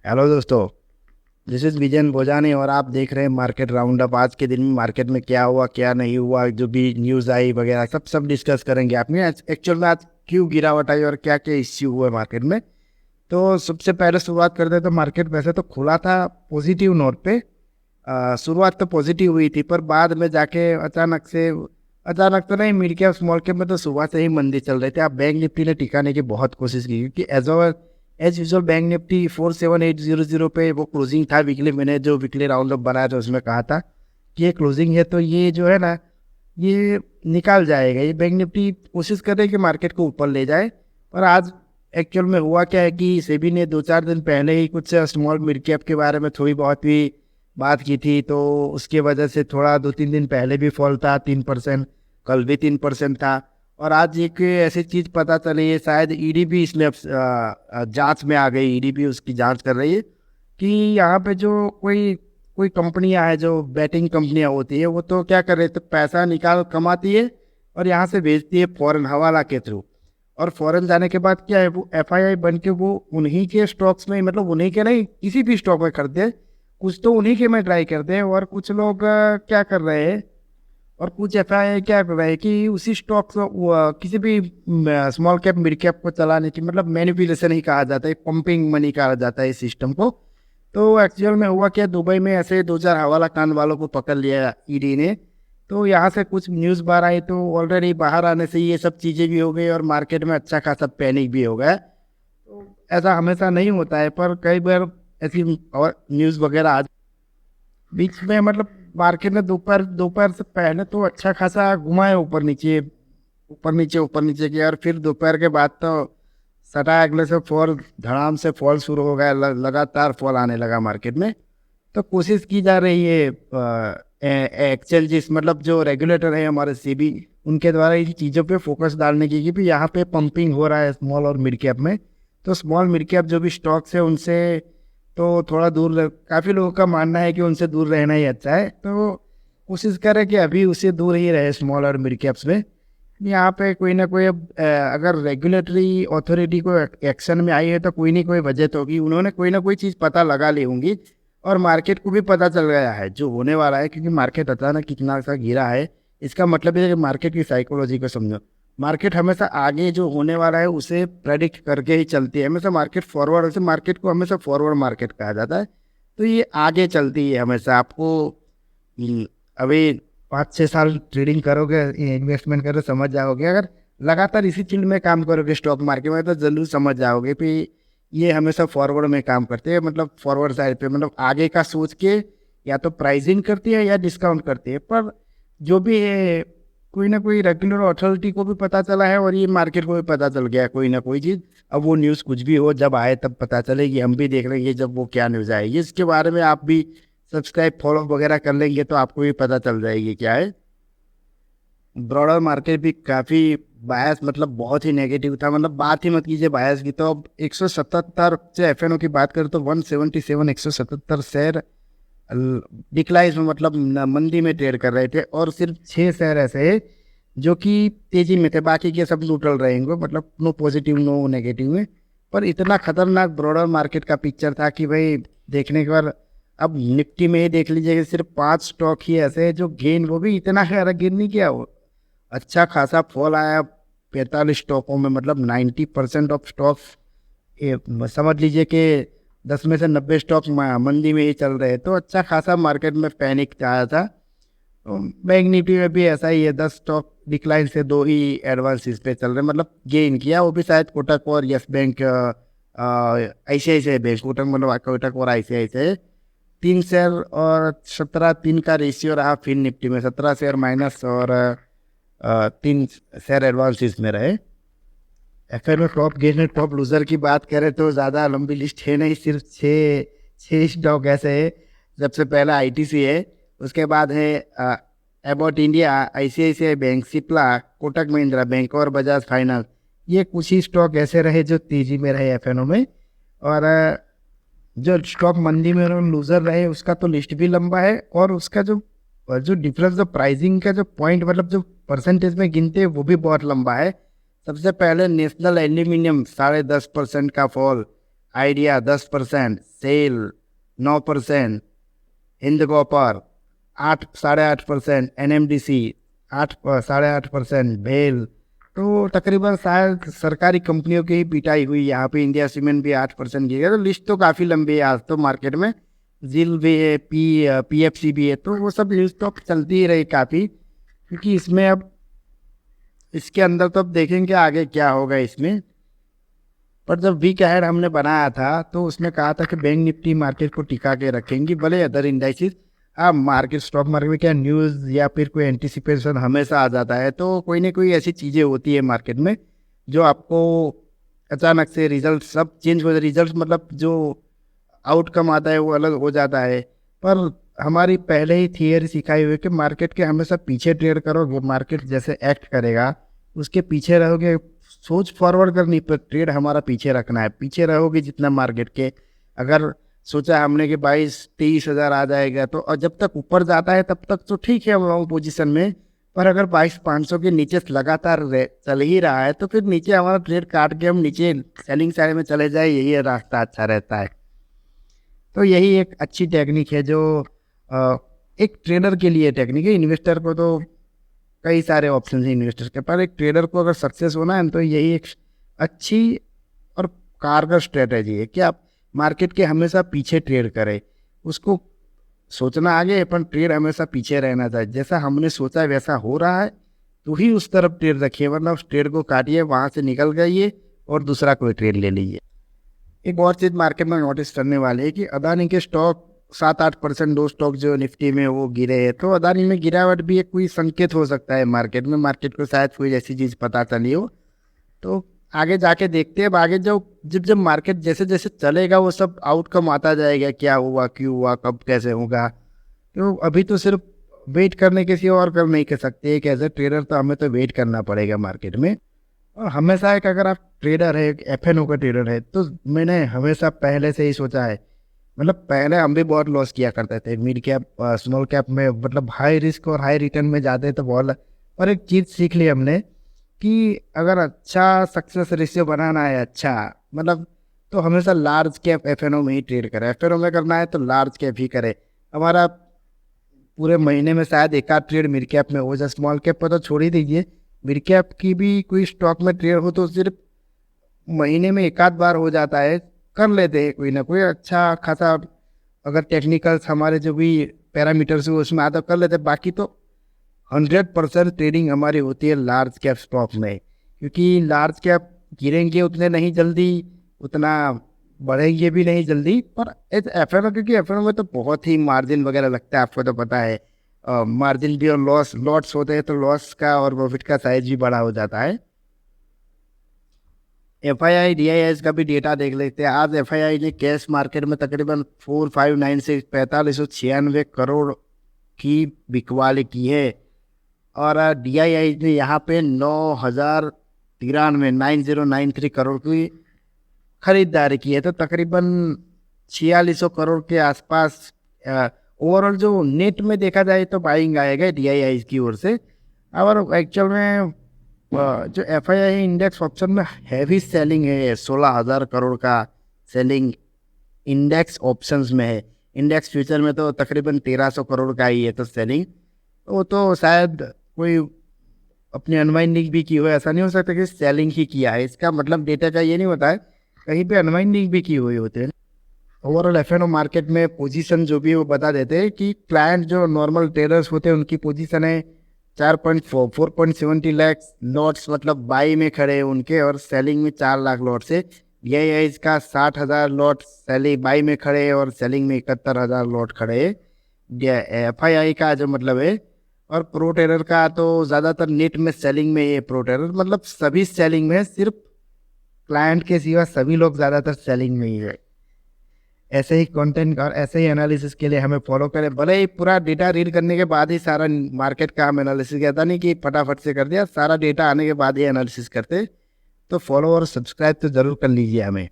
Hello दोस्तों, this is vision Bhojani और आप देख रहे हैं मार्केट राउंड अप। आज के दिन में मार्केट में क्या हुआ क्या नहीं हुआ, जो भी न्यूज़ आई वगैरह सब डिस्कस करेंगे। आपने एक्चुअल में आज क्यों गिरावट आई और क्या क्या इश्यू हुए मार्केट में। तो सबसे पहले शुरुआत करते हैं। तो मार्केट वैसे तो खुला था पॉजिटिव नोट पे। शुरुआत तो पॉजिटिव हुई थी, पर बाद में जाके अचानक तो नहीं, मिड कैप स्मॉल कैप में तो सुबह से ही मंदी चल रही थी। आप बैंक निफ्टी ने टिकाने की बहुत कोशिश की, क्योंकि एज यूजल बैंक निफ्टी 47800 पे वो क्लोजिंग था वीकली। मैंने जो वीकली राउंड अप बनाया था उसमें कहा था कि ये क्लोजिंग है, तो ये जो है ना, ये निकाल जाएगा। ये बैंक निफ्टी कोशिश कर रहे हैं कि मार्केट को ऊपर ले जाए। पर आज एक्चुअल में हुआ क्या है कि सेबी ने 2-4 दिन पहले ही कुछ स्मॉल मिड कैप के बारे में थोड़ी बहुत भी बात की थी, तो उसके वजह से थोड़ा 2-3 दिन पहले भी फॉल था 3%, कल भी 3% था। और आज एक ऐसी चीज़ पता चली है, शायद ईडी भी इसमें जांच में आ गई। ईडी भी उसकी जांच कर रही है कि यहाँ पे जो कोई कोई कंपनियां है, जो बैटिंग कंपनियां होती है, वो तो क्या कर रहे थे, पैसा निकाल कमाती है और यहाँ से भेजती है फॉरेन हवाला के थ्रू। और फॉरेन जाने के बाद क्या है, वो एफआईआई बन के वो उन्हीं के स्टॉक्स में, मतलब उन्हीं के नहीं, किसी भी स्टॉक में करते हैं। कुछ तो उन्हीं के में ट्राई करते हैं, और कुछ लोग क्या कर रहे हैं, और कुछ एफआईआई क्या कर रहा है कि उसी स्टॉक किसी भी स्मॉल कैप मिड कैप को चलाने की, मतलब मैनिपुलेशन ही कहा जाता है, पंपिंग मनी कहा जाता है इस सिस्टम को। तो एक्चुअल में हुआ क्या, दुबई में ऐसे 2-4 हवाला कान वालों को पकड़ लिया ईडी ने। तो यहाँ से कुछ न्यूज़ बाहर आई, तो ऑलरेडी बाहर आने से ये सब चीज़ें भी हो गई और मार्केट में अच्छा खासा पैनिक भी हो गया। तो ऐसा हमेशा नहीं होता है, पर कई बार ऐसी और न्यूज़ वगैरह आ बीच में, मतलब मार्केट ने दोपहर दोपहर से पहले तो अच्छा खासा घुमा है, ऊपर नीचे ऊपर नीचे ऊपर नीचे किया, और फिर दोपहर के बाद तो सटा अगले से फॉल, धड़ाम से फॉल शुरू हो गया। लगातार फॉल आने लगा मार्केट में। तो कोशिश की जा रही है एक्सचेंजेस, मतलब जो रेगुलेटर है हमारे सेबी, उनके द्वारा इन चीज़ों पे फोकस डालने की, कि यहाँ पे पंपिंग हो रहा है स्मॉल और मिड कैप में। तो स्मॉल मिड कैप जो भी स्टॉक्स है उनसे तो थोड़ा दूर, काफ़ी लोगों का मानना है कि उनसे दूर रहना ही अच्छा है। तो कोशिश करें कि अभी उससे दूर ही रहे स्मॉल और मिड कैप्स में। यहाँ पे कोई ना कोई अब अगर रेगुलेटरी अथॉरिटी को एक्शन में आई है, तो कोई ना कोई वजह तो होगी। उन्होंने कोई ना कोई चीज़ पता लगा ली होंगी, और मार्केट को भी पता चल गया है जो होने वाला है, क्योंकि मार्केट अचानक कितना सा गिरा है। इसका मतलब है कि मार्केट की साइकोलॉजी को समझो। मार्केट हमेशा आगे जो होने वाला है उसे प्रेडिक्ट करके ही चलती है। हमेशा मार्केट फॉरवर्ड, वैसे मार्केट को हमेशा फॉरवर्ड मार्केट कहा जाता है। तो ये आगे चलती है हमेशा। आपको अभी 5-6 साल ट्रेडिंग करोगे, इन्वेस्टमेंट करोगे, समझ जाओगे। अगर लगातार इसी फील्ड में काम करोगे स्टॉक मार्केट में, तो जरूर समझ जाओगे कि ये हमेशा फॉरवर्ड में काम करते हैं, मतलब फॉरवर्ड साइड पे, मतलब आगे का सोच के या तो प्राइसिंग करती है या डिस्काउंट करती है। पर जो भी है, कोई ना कोई रेगुलर अथॉरिटी को भी पता चला है, और ये मार्केट को भी पता चल गया है कोई ना कोई चीज़। अब वो न्यूज़ कुछ भी हो, जब आए तब पता चलेगी। हम भी देख लेंगे जब वो क्या न्यूज़ आएगी, इसके बारे में आप भी सब्सक्राइब फॉलो वगैरह कर लेंगे, तो आपको भी पता चल जाएगी क्या है। ब्रॉडर मार्केट भी काफ़ी बायस, मतलब बहुत ही नेगेटिव था, मतलब बात ही मत कीजिए बायस की। तो अब 177 से एफएनओ की बात करें तो 177 177 शेयर डिक्लाइन में, मतलब मंदी में ट्रेड कर रहे थे। और सिर्फ 6 शेयर ऐसे हैं जो कि तेजी में थे, बाकी के सब न्यूट्रल रहेंगे, मतलब नो पॉजिटिव नो नेगेटिव में। पर इतना खतरनाक ब्रॉडर मार्केट का पिक्चर था कि भाई देखने के बाद, अब निफ्टी में ही देख लीजिए, सिर्फ 5 स्टॉक ही ऐसे हैं जो गेन, वो भी इतना खैर गेन नहीं किया, वो अच्छा खासा फॉल आया 45 स्टॉकों में, मतलब 90% ऑफ स्टॉक्स, समझ लीजिए कि 10 में से 90 स्टॉक मंदी में ही चल रहे। तो अच्छा खासा मार्केट में पैनिक आया था। तो बैंक निफ्टी में भी ऐसा ही है, 10 स्टॉक डिक्लाइन से 2 ही एडवांस इस पे चल रहे, मतलब गेन किया, वो भी शायद कोटक और yes bank, ICICI bank, Kotak मतलब कोटक और आईसीआईसीआई। 3 शेयर और 17-3 का रेशियो रहा फिन निफ्टी में, 17 शेयर माइनस और 3 शेयर एडवांस इसमें रहे। एफएन में टॉप गेनर टॉप लूजर की बात करें तो ज़्यादा लंबी लिस्ट है नहीं, सिर्फ 6 स्टॉक ऐसे है। सबसे पहला आईटीसी है, उसके बाद है about India, ICICI bank, Cipla, Kotak Mahindra bank और बजाज फाइनेंस। ये कुछ ही स्टॉक ऐसे रहे जो तेजी में रहे एफएनओ में। और जो स्टॉक मंदी में लूजर रहे उसका तो लिस्ट भी लंबा है, और उसका जो डिफरेंस, जो प्राइसिंग का जो पॉइंट, मतलब जो परसेंटेज में गिनते हैं, वो भी बहुत लंबा है। सबसे पहले नेशनल एल्यूमिनियम 10.5% का fall, Idea 10%, SAIL 9%, Hind copper 8.5%, NMDC 8.5%, भेल। तो तकरीबन शायद सरकारी कंपनियों की ही पिटाई हुई यहाँ पे। इंडिया सीमेंट भी 8% गिर गया। तो लिस्ट तो काफ़ी लंबी है आज तो मार्केट में। जिल भी है, PFC भी है, तो वो सब न्यूज़ तो अब चलती ही रही काफ़ी, क्योंकि इसमें अब इसके अंदर तो अब देखेंगे आगे क्या होगा इसमें। पर जब वीक अहेड हमने बनाया था तो उसमें कहा था कि बैंक निफ्टी मार्केट को टिका के रखेंगी, भले अदर इंडाइसिस। अब मार्केट, स्टॉक मार्केट में क्या न्यूज़ या फिर कोई एंटिसिपेशन हमेशा आ जाता है, तो कोई ना कोई ऐसी चीज़ें होती है मार्केट में जो आपको अचानक से रिजल्ट सब चेंज हो जाए। रिजल्ट मतलब जो आउटकम आता है वो अलग हो जाता है। पर हमारी पहले ही थियरी सिखाई हुई है कि मार्केट के हमेशा पीछे ट्रेड करोगे, मार्केट जैसे एक्ट करेगा उसके पीछे रहोगे। सोच फॉरवर्ड करनी पर ट्रेड हमारा पीछे रखना है, पीछे रहोगे जितना मार्केट के। अगर सोचा हमने कि 22-23 हज़ार आ जाएगा, तो और जब तक ऊपर जाता है तब तक तो ठीक है हम लॉन्ग पोजीशन में। पर अगर 22,500 के नीचे लगातार चल ही रहा है तो फिर नीचे हमारा ट्रेड काट के हम नीचे सेलिंग साइड में चले जाए, यही रास्ता अच्छा रहता है। तो यही एक अच्छी टेक्निक है जो एक ट्रेडर के लिए टेक्निक है। इन्वेस्टर को तो कई सारे ऑप्शन हैं इन्वेस्टर के पास, एक ट्रेडर को अगर सक्सेस होना है तो यही एक अच्छी और कारगर स्ट्रेटेजी है कि आप मार्केट के हमेशा पीछे ट्रेड करें। उसको सोचना आगे है पर ट्रेड हमेशा पीछे रहना चाहिए। जैसा हमने सोचा है वैसा हो रहा है तो ही उस तरफ ट्रेड रखिए, वरना उस ट्रेड को काटिए, वहाँ से निकल जाइए और दूसरा कोई ट्रेड ले लीजिए। एक और चीज़ मार्केट में नोटिस करने वाले है कि अदानी के स्टॉक 7-8%, दो स्टॉक जो निफ्टी में वो गिरे हैं। तो अदानी में गिरावट भी एक कोई संकेत हो सकता है मार्केट में, मार्केट को शायद कोई ऐसी चीज़ पता चली हो। तो आगे जाके देखते हैं। अब आगे जो जब मार्केट जैसे जैसे चलेगा वो सब आउटकम आता जाएगा, क्या हुआ, क्यों हुआ, कब कैसे होगा। तो अभी तो सिर्फ वेट करने के सिवा और कर नहीं कर सकते। एक एज ए ट्रेडर तो हमें तो वेट करना पड़ेगा मार्केट में। और हमेशा एक, अगर आप ट्रेडर है, एक FNO का ट्रेडर है, तो मैंने हमेशा पहले से ही सोचा है, मतलब पहले हम भी बहुत लॉस किया करते थे मिड कैप स्मॉल कैप में, मतलब हाई रिस्क और हाई रिटर्न में जाते तो बहुत। और एक चीज़ सीख ली हमने कि अगर अच्छा सक्सेस रेशियो बनाना है, अच्छा मतलब, तो हमेशा लार्ज कैप FNO में ही ट्रेड करें। FNO में करना है तो लार्ज कैप ही करें। हमारा पूरे महीने में शायद एक आध ट्रेड मिड कैप में हो जाए, स्मॉल कैप पर तो छोड़ ही दीजिए। मिड कैप की भी कोई स्टॉक में ट्रेड हो तो सिर्फ महीने में एक आध बार हो जाता है, कर लेते हैं कोई ना कोई अच्छा खासा। अगर टेक्निकल्स हमारे जो भी पैरामीटर्स है उसमें आता कर लेते हैं। बाकी तो 100% ट्रेडिंग हमारी होती है लार्ज कैप स्टॉक में, क्योंकि लार्ज कैप गिरेंगे उतने नहीं जल्दी, उतना बढ़ेंगे भी नहीं जल्दी। पर FNO, क्योंकि FNO में तो बहुत ही मार्जिन वगैरह लगता है, आपको तो पता है। मार्जिन भी और लॉट्स होते हैं तो लॉस का और प्रॉफिट का साइज भी बड़ा हो जाता है। FII DII का भी डेटा देख लेते हैं। आज FII ने कैश मार्केट में तकरीबन 4596 से 4596 करोड़ की बिकवाली की है। और DII ने यहाँ पे 9093 करोड़ की खरीदारी की है। तो तकरीबन 4600 करोड़ के आसपास ओवरऑल जो नेट में देखा जाए तो बाइंग आएगा DII की ओर से। और एक्चुअल में जो FII इंडेक्स ऑप्शन में हैवी सेलिंग है, 16,000 करोड़ का सेलिंग इंडेक्स ऑप्शंस में है। इंडेक्स फ्यूचर में तो तकरीबन 1300 करोड़ का ही है तो सेलिंग। वो तो शायद कोई अपनी अनवाइंडिंग भी की हो, ऐसा नहीं हो सकता कि सेलिंग ही किया है। इसका मतलब डेटा का ये नहीं होता है, कहीं पे अनवाइंडिंग भी की हुई होते हैं। ओवरऑल FNO मार्केट में पोजीशन जो भी है वो बता देते हैं कि क्लाइंट जो नॉर्मल ट्रेडर्स होते हैं उनकी पोजीशन है 4.70 लाख लॉट्स, मतलब बाई में खड़े हैं उनके, और सेलिंग में 4 लाख लॉट्स है। DII इसका 60,000 लॉट सेलिंग बाई में खड़े हैं और सेलिंग में 71,000 लॉट खड़े हैं। FII का जो मतलब है, और प्रो ट्रेडर का तो ज़्यादातर नेट में सेलिंग में है। प्रो ट्रेडर मतलब सभी सेलिंग में है, सिर्फ क्लाइंट के सिवा सभी लोग ज़्यादातर सेलिंग में ही है। ऐसे ही कंटेंट और ऐसे ही एनालिसिस के लिए हमें फॉलो करें। भले ही पूरा डेटा रीड करने के बाद ही सारा मार्केट का हम एनालिसिस किया था, नहीं कि फटाफट से कर दिया, सारा डेटा आने के बाद ही एनालिसिस करते। तो फॉलो और सब्सक्राइब तो ज़रूर कर लीजिए हमें।